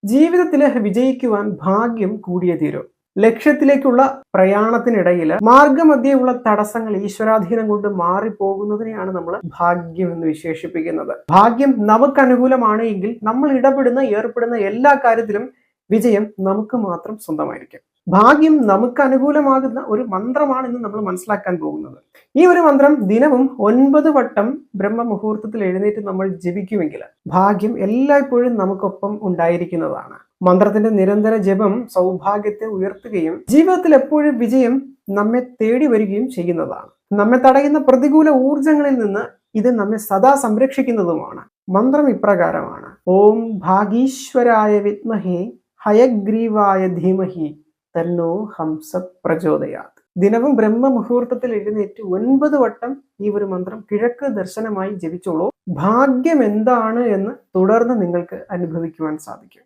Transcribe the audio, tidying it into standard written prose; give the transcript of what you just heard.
ജീവിതത്തിൽ വിജയിക്കുവാൻ ഭാഗ്യം കൂടിയേ തീരൂ. ലക്ഷ്യത്തിലേക്കുള്ള പ്രയാണത്തിനിടയിൽ മാർഗമധ്യേയുള്ള തടസ്സങ്ങൾ ഈശ്വരാധീനം കൊണ്ട് മാറിപ്പോകുന്നതിനെയാണ് നമ്മൾ ഭാഗ്യം എന്ന് വിശേഷിപ്പിക്കുന്നത്. ഭാഗ്യം നമുക്ക് അനുകൂലമാണ് എങ്കിൽ നമ്മൾ ഏർപ്പെടുന്ന എല്ലാ കാര്യത്തിലും വിജയം നമുക്ക് മാത്രം സ്വന്തമായിരിക്കും. ഭാഗ്യം നമുക്ക് അനുകൂലമാകുന്ന ഒരു മന്ത്രമാണ് ഇന്ന് നമ്മൾ മനസ്സിലാക്കാൻ പോകുന്നത്. ഈ ഒരു മന്ത്രം ദിനവും 9 വട്ടം ബ്രഹ്മമുഹൂർത്തത്തിൽ എഴുന്നേറ്റ് നമ്മൾ ജപിക്കുമെങ്കിൽ ഭാഗ്യം എല്ലായ്പ്പോഴും നമുക്കൊപ്പം ഉണ്ടായിരിക്കുന്നതാണ്. മന്ത്രത്തിന്റെ നിരന്തര ജപം സൗഭാഗ്യത്തെ ഉയർത്തുകയും ജീവിതത്തിൽ എപ്പോഴും വിജയം നമ്മെ തേടി വരികയും ചെയ്യുന്നതാണ്. നമ്മെ തടയുന്ന പ്രതികൂല ഊർജങ്ങളിൽ നിന്ന് ഇത് നമ്മെ സദാ സംരക്ഷിക്കുന്നതുമാണ്. മന്ത്രം ഇപ്രകാരമാണ്: ഓം ഭാഗീശ്വരായ വിദ്മഹേ ഹയഗ്രീവായ ധീമഹി തന്നോ ഹംസ പ്രചോദയാത്. ദിനവും ബ്രഹ്മമുഹൂർത്തത്തിൽ എഴുന്നേറ്റ് 9 വട്ടം ഈ ഒരു മന്ത്രം കിഴക്ക് ദർശനമായി ജപിച്ചോളൂ. ഭാഗ്യം എന്താണ് എന്ന് തുടർന്ന് നിങ്ങൾക്ക് അനുഭവിക്കുവാൻ സാധിക്കും.